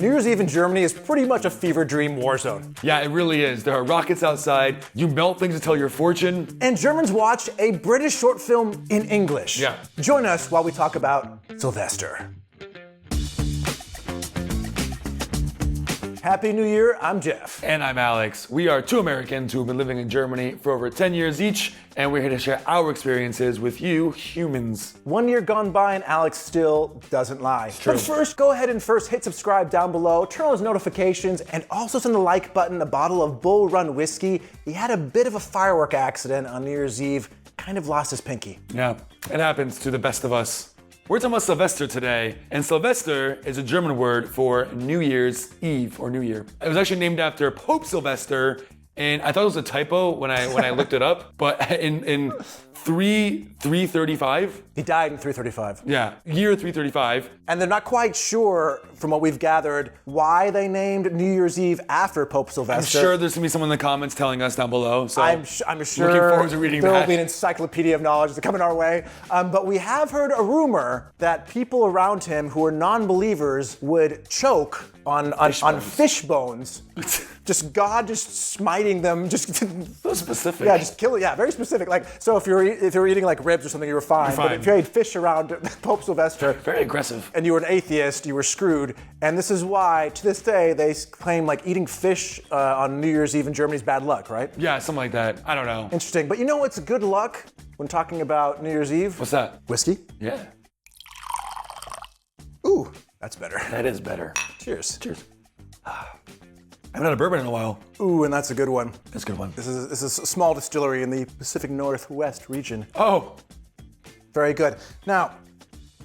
New Year's Eve in Germany is pretty much a fever dream war zone. Yeah, it really is. There are rockets outside. You melt things to tell your fortune. And Germans watch a British short film in English. Yeah. Join us while we talk about Silvester. Happy New Year, I'm Geoff. And I'm Alex. We are two Americans who have been living in Germany for over 10 years each, and we're here to share our experiences with you humans. 1 year gone by and Alex still doesn't lie. True. But first, go ahead and hit subscribe down below, turn on those notifications, and also send the like button a bottle of Bull Run whiskey. He had a bit of a firework accident on New Year's Eve, kind of lost his pinky. Yeah, it happens to the best of us. We're talking about Silvester today, and Silvester is a German word for New Year's Eve or New Year. It was actually named after Pope Silvester, and I thought it was a typo when I looked it up, but in 335. He died in 335. Yeah, year 335. And they're not quite sure, from what we've gathered, why they named New Year's Eve after Pope Sylvester. I'm sure there's gonna be someone in the comments telling us down below. So I'm sure looking forward to reading there that. will be an encyclopedia of knowledge coming our way. But we have heard a rumor that people around him who are non-believers would choke on fish bones. Just God just smiting them, just so specific. Yeah, just kill it. Yeah, very specific. Like, so if you're eating like ribs or something, you were fine. You're fine. But if you ate fish around Pope Sylvester, very aggressive, and you were an atheist, you were screwed. And this is why, to this day, they claim like eating fish on New Year's Eve in Germany is bad luck, right? Yeah, something like that. I don't know. Interesting. But you know what's good luck when talking about New Year's Eve? What's that? Whiskey. Yeah. Ooh, that's better. That is better. Cheers. Cheers. I haven't had a bourbon in a while. Ooh, and that's a good one. That's a good one. This is a small distillery in the Pacific Northwest region. Oh. Very good. Now,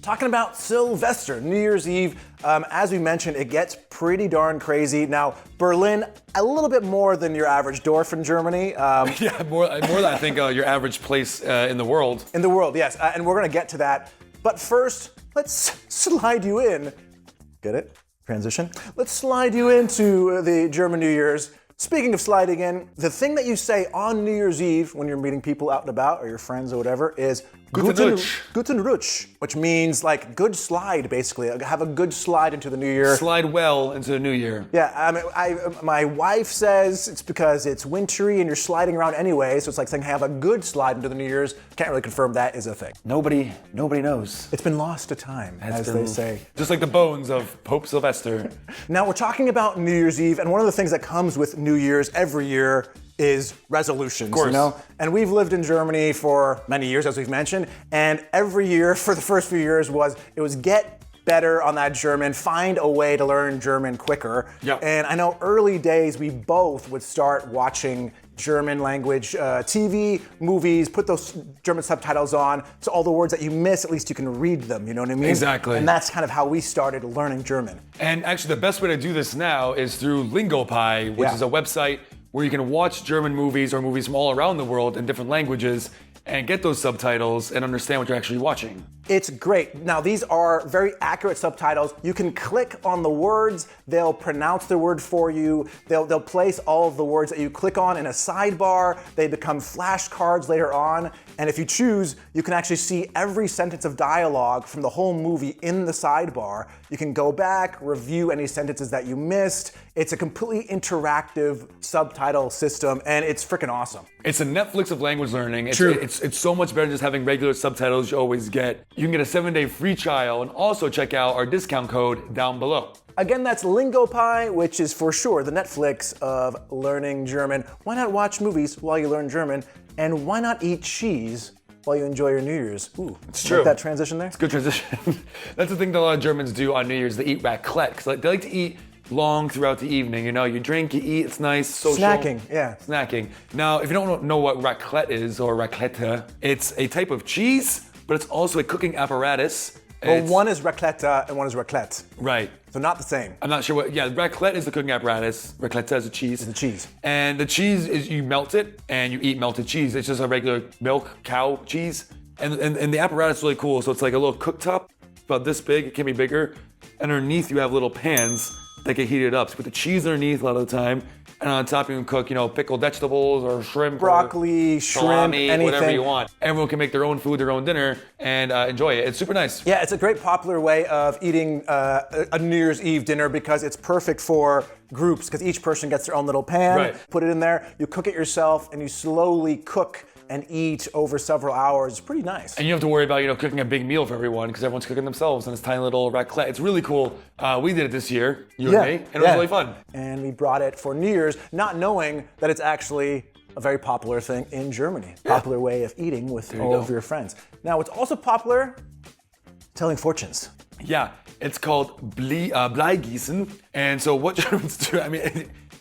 talking about Silvester, New Year's Eve, as we mentioned, it gets pretty darn crazy. Now, Berlin, a little bit more than your average Dorf in Germany. Yeah, more than I think your average place in the world. In the world, yes. And we're going to get to that. But first, let's slide you in. Get it? Transition. Let's slide you into the German New Year's. Speaking of sliding in, the thing that you say on New Year's Eve when you're meeting people out and about or your friends or whatever is Guten Rutsch. Guten Rutsch, which means like good slide, basically. Have a good slide into the new year. Slide well into the new year. Yeah, I mean, my wife says it's because it's wintry and you're sliding around anyway, so it's like saying have a good slide into the New Year's. Can't really confirm that is a thing. Nobody knows. It's been lost to time, as they say. Just like the bones of Pope Sylvester. Now we're talking about New Year's Eve, and one of the things that comes with New Year's every year is resolutions, of course. You know? And we've lived in Germany for many years, as we've mentioned, and every year for the first few years it was get better on that German, find a way to learn German quicker. Yeah. And I know early days we both would start watching German language TV, movies, put those German subtitles on, so all the words that you miss, at least you can read them, you know what I mean? Exactly. And that's kind of how we started learning German. And actually the best way to do this now is through Lingopie, which is a website where you can watch German movies or movies from all around the world in different languages and get those subtitles and understand what you're actually watching. It's great. Now, these are very accurate subtitles. You can click on the words, they'll pronounce the word for you, they'll place all of the words that you click on in a sidebar, they become flashcards later on, and if you choose, you can actually see every sentence of dialogue from the whole movie in the sidebar. You can go back, review any sentences that you missed. It's a completely interactive subtitle system, and it's freaking awesome. It's a Netflix of language learning. True. It's so much better than just having regular subtitles you always get. You can get a 7-day free trial and also check out our discount code down below. Again, that's Lingopie, which is for sure the Netflix of learning German. Why not watch movies while you learn German? And why not eat cheese while you enjoy your New Year's? Ooh, it's true. Like that transition there? It's a good transition. That's the thing that a lot of Germans do on New Year's. They eat raclette, because they like to eat long throughout the evening. You know, you drink, you eat, it's nice, social. Snacking, yeah. Snacking. Now, if you don't know what raclette is, or raclette, it's a type of cheese, but it's also a cooking apparatus. Well, one is raclette and one is raclette. Right. So not the same. I'm not sure what, raclette is the cooking apparatus. Raclette is a cheese. It's a cheese. And the cheese is, you melt it and you eat melted cheese. It's just a regular milk cow cheese. And the apparatus is really cool. So it's like a little cooktop, about this big, it can be bigger. And underneath you have little pans that get heated up. So you put the cheese underneath a lot of the time, And on top you can cook, pickled vegetables or shrimp, broccoli, shrimp, anything. Whatever you want. Everyone can make their own food, their own dinner, and enjoy it. It's super nice. Yeah, it's a great popular way of eating a New Year's Eve dinner because it's perfect for groups because each person gets their own little pan, put it in there, you cook it yourself, and you slowly cook and eat over several hours. It's pretty nice. And you don't have to worry about, cooking a big meal for everyone because everyone's cooking themselves in this tiny little raclette. It's really cool. We did it this year, you and me, and it was really fun. And we brought it for New Year's, not knowing that it's actually a very popular thing in Germany. Popular way of eating with all of your friends. Now, it's also popular telling fortunes. Yeah, it's called Bleigießen. And so what Germans do,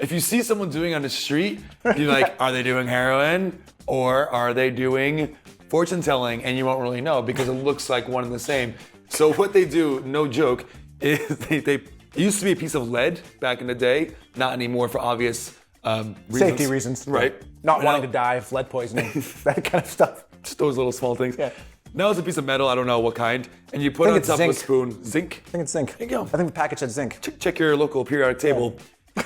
if you see someone doing it on the street, you're like, are they doing heroin or are they doing fortune telling? And you won't really know because it looks like one and the same. So what they do, no joke, is it used to be a piece of lead back in the day, not anymore for obvious reasons. Safety reasons. Right. Not wanting to die of lead poisoning, that kind of stuff. Just those little small things. Yeah. Now it's a piece of metal, I don't know what kind, and you put it on top of a spoon. Zinc? I think it's zinc. There you go. I think the package said zinc. Check your local periodic table.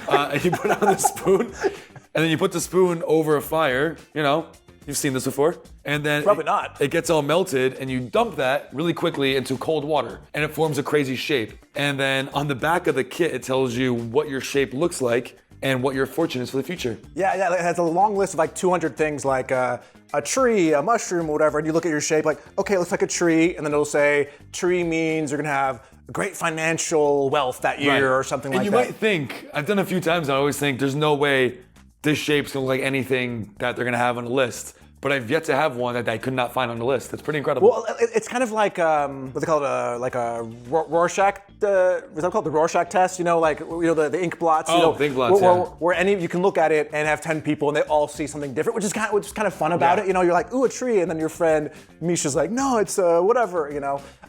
And you put it on the spoon, and then you put the spoon over a fire, you've seen this before. And then Probably not. It gets all melted, and you dump that really quickly into cold water, and it forms a crazy shape. And then on the back of the kit, it tells you what your shape looks like and what your fortune is for the future. Yeah, it has a long list of like 200 things like a tree, a mushroom, whatever, and you look at your shape like, okay, it looks like a tree, and then it'll say, tree means you're gonna have great financial wealth that year or something like that. And you might think, I've done it a few times, I always think there's no way this shape's gonna look like anything that they're gonna have on the list. But I've yet to have one that I could not find on the list. It's pretty incredible. Well, it's kind of like what they call it, like a Rorschach. Is that called the Rorschach test? The ink blots. The ink blots. Where you can look at it and have 10 people and they all see something different, which is kind of fun about it. You're like, ooh, a tree, and then your friend Misha's like, no, it's whatever.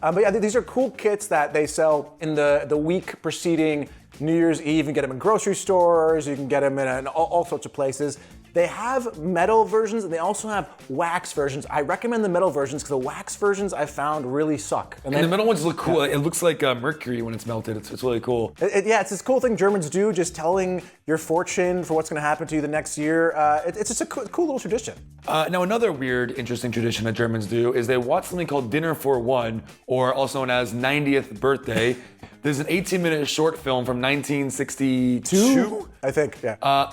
But yeah, these are cool kits that they sell in the week preceding New Year's Eve. You can get them in grocery stores. You can get them in all sorts of places. They have metal versions and they also have wax versions. I recommend the metal versions because the wax versions I found really suck. And the metal ones look cool. Yeah. It looks like mercury when it's melted. It's really cool. It's this cool thing Germans do, just telling your fortune for what's going to happen to you the next year. It's just a cool little tradition. Now, another weird, interesting tradition that Germans do is they watch something called Dinner for One, or also known as 90th Birthday. There's an 18-minute short film from 1962. I think, yeah.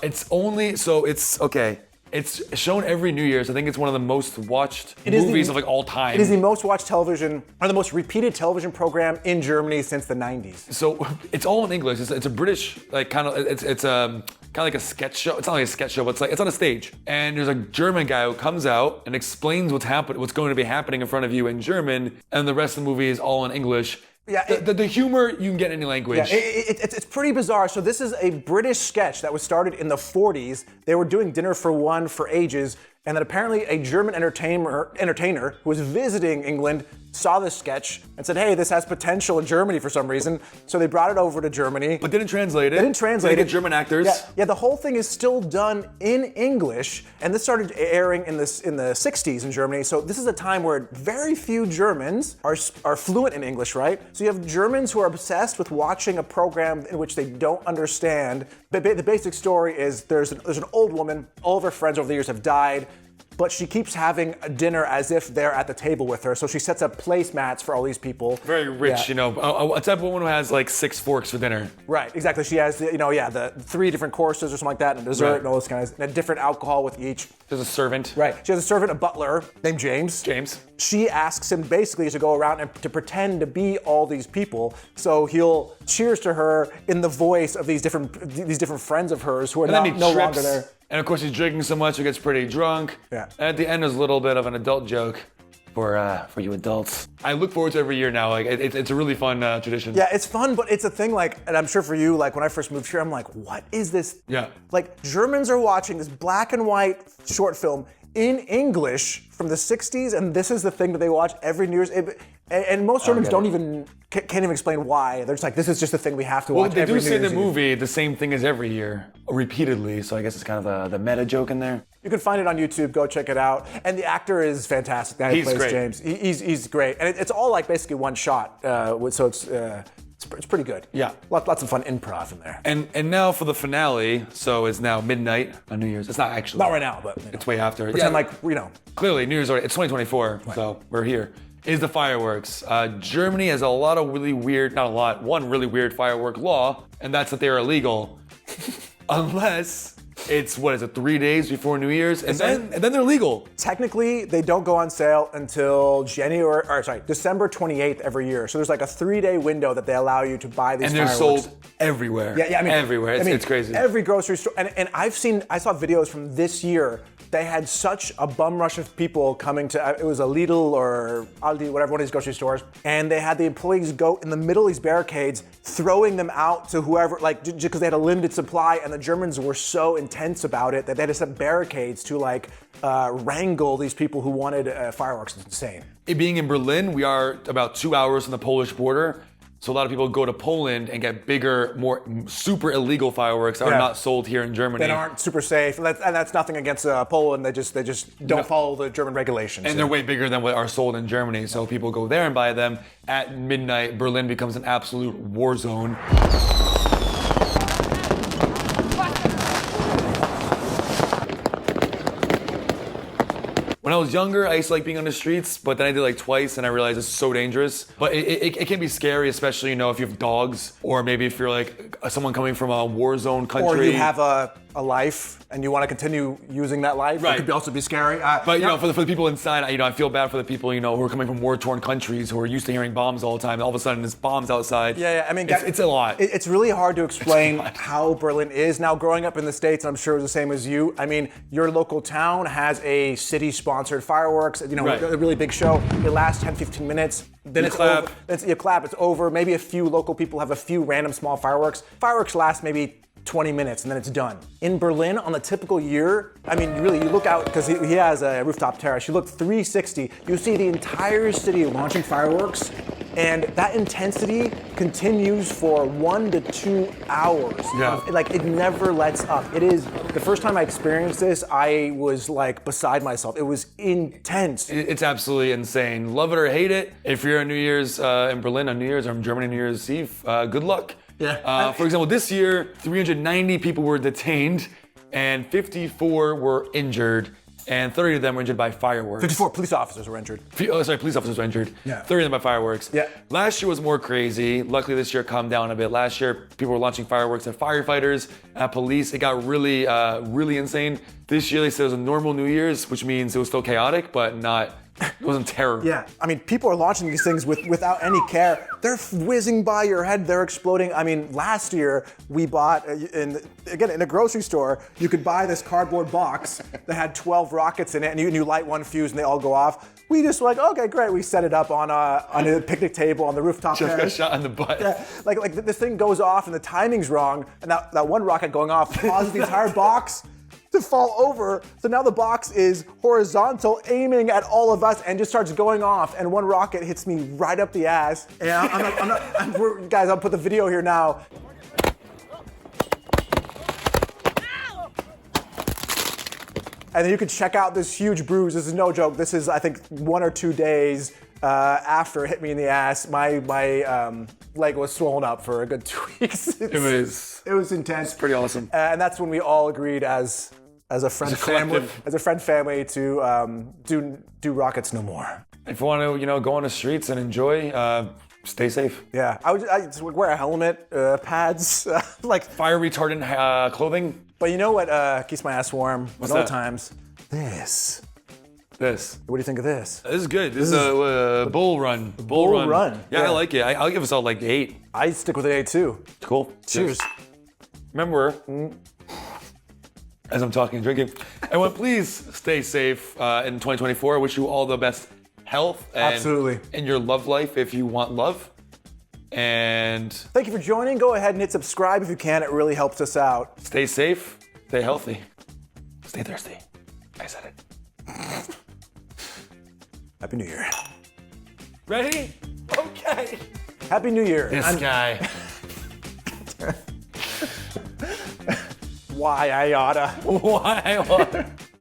It's shown every New Year's. I think it's one of the most watched movies of all time. It is the most watched television, or the most repeated television program in Germany since the 90s. So it's all in English. It's a British, kind of like a sketch show. It's not like a sketch show, but it's on a stage. And there's a German guy who comes out and explains what's going to be happening in front of you in German, and the rest of the movie is all in English. Yeah, the humor you can get in any language. Yeah, it's pretty bizarre. So this is a British sketch that was started in the 40s. They were doing Dinner for One for ages, and then apparently a German entertainer who was visiting England saw this sketch and said, hey, this has potential in Germany for some reason. So they brought it over to Germany. But didn't translate it. They didn't translate it. German actors. Yeah, the whole thing is still done in English, and this started airing in the 60s in Germany. So this is a time where very few Germans are fluent in English, right? So you have Germans who are obsessed with watching a program in which they don't understand. The basic story is there's an old woman, all of her friends over the years have died, but she keeps having a dinner as if they're at the table with her. So she sets up placemats for all these people. Very rich, a type of woman who has like 6 forks for dinner. Right, exactly. She has, the 3 different courses or something like that, and a dessert and all those kinds, and a different alcohol with each. There's a servant. Right. She has a servant, a butler named James. She asks him basically to go around and to pretend to be all these people. So he'll cheers to her in the voice of these different friends of hers who are no longer there. And of course he's drinking so much he gets pretty drunk. Yeah. And at the end there's a little bit of an adult joke for you adults. I look forward to every year now. Like it's a really fun tradition. Yeah, it's fun, but it's a thing and I'm sure for you, when I first moved here, I'm like, what is this? Yeah. Germans are watching this black and white short film in English from the 60s, and this is the thing that they watch every New Year's. And most Germans can't even explain why. They're just like, this is just the thing we have to watch every New Year's. Well, they do say in the movie the same thing as every year, repeatedly, so I guess it's kind of the meta joke in there. You can find it on YouTube, go check it out. And the actor is fantastic, the guy who plays great. James. He's great. And it's all basically one shot, so it's it's pretty good. Yeah. Lots of fun improv in there. And now for the finale, so it's now midnight on New Year's. It's not actually. Not right now, but It's way after. Pretend like, Clearly, New Year's already, it's 2024, so we're here. Is the fireworks. Germany has a lot of really weird, not a lot, one really weird firework law, and that's that they are illegal. Unless it's, 3 days before New Year's, and then they're legal. Technically, they don't go on sale until December 28th every year. So there's like a 3-day window that they allow you to buy these fireworks. And they're sold everywhere. Yeah, I mean, everywhere. It's crazy. Every grocery store, and I saw videos from this year. They had such a bum rush of people coming to, it was a Lidl or Aldi, whatever, one of these grocery stores, and they had the employees go in the middle of these barricades, throwing them out to whoever, like, just because they had a limited supply, and the Germans were so intense about it that they had to set barricades to, like, wrangle these people who wanted fireworks. It's insane. It being in Berlin, we are about 2 hours from the Polish border. So a lot of people go to Poland and get bigger, more super illegal fireworks that are not sold here in Germany. That aren't super safe, and that's nothing against Poland. They just don't follow the German regulations. And they're way bigger than what are sold in Germany. So people go there and buy them. At midnight, Berlin becomes an absolute war zone. When I was younger, I used to like being on the streets, but then I did like twice and I realized it's so dangerous. But it can be scary, especially, if you have dogs, or maybe if you're like someone coming from a war zone country. Or you have a life and you want to continue using that life. Right. It could also be scary. But for the people inside, I feel bad for the people, who are coming from war-torn countries who are used to hearing bombs all the time. And all of a sudden, there's bombs outside. Yeah. I mean, it's a lot. It's really hard to explain how Berlin is. Now, growing up in the States, I'm sure it was the same as you. I mean, your local town has a city-sponsored fireworks, a really big show. It lasts 10, 15 minutes. Then it's clap. Over. You clap, it's over. Maybe a few local people have a few random small fireworks. Fireworks last maybe 20 minutes and then it's done. In Berlin, on a typical year, I mean, really, you look out, because he has a rooftop terrace, you look 360, you see the entire city launching fireworks, and that intensity continues for 1 to 2 hours. Yeah. Like, it never lets up. It is, the first time I experienced this, I was like beside myself. It was intense. It's absolutely insane. Love it or hate it. If you're on New Year's in Berlin on New Year's, or in Germany on New Year's Eve, good luck. Yeah. For example, this year, 390 people were detained and 54 were injured, and 30 of them were injured by fireworks. 54 police officers were injured. Police officers were injured. Yeah. 30 of them by fireworks. Yeah. Last year was more crazy. Luckily, this year calmed down a bit. Last year, people were launching fireworks at firefighters, at police. It got really, really insane. This year, they said it was a normal New Year's, which means it was still chaotic, but it wasn't terrible. Yeah, I mean, people are launching these things without any care. They're whizzing by your head, they're exploding. I mean, last year we bought, in a grocery store, you could buy this cardboard box that had 12 rockets in it, and you light one fuse and they all go off. We just were like, okay, great. We set it up on a picnic table on the rooftop. Just got shot in the butt. Yeah, like this thing goes off and the timing's wrong, and that one rocket going off causes the entire box to fall over. So now the box is horizontal, aiming at all of us, and just starts going off. And one rocket hits me right up the ass. And guys, I'll put the video here now. And then you can check out this huge bruise. This is no joke. This is, I think, 1 or 2 days after it hit me in the ass. My leg was swollen up for a good 2 weeks. It was intense. Pretty awesome. And that's when we all agreed as a friend family to do rockets no more. If you want to, go on the streets and enjoy, stay safe. Yeah, I just wear a helmet, pads, like fire retardant clothing. But you know what keeps my ass warm What's at all that? times? This. This. What do you think of this? This is good. This is a bull run. Bull run. Yeah, I like it. I'll give us all like 8. I stick with an 8 too. Cool. Cheers. Remember, as I'm talking and drinking, everyone, please stay safe in 2024. I wish you all the best health Absolutely. in your love life if you want love. And thank you for joining. Go ahead and hit subscribe if you can. It really helps us out. Stay safe, stay healthy, stay thirsty. I said it. Happy New Year. Ready? Okay. Happy New Year. This guy. Why I oughta. Why I oughta.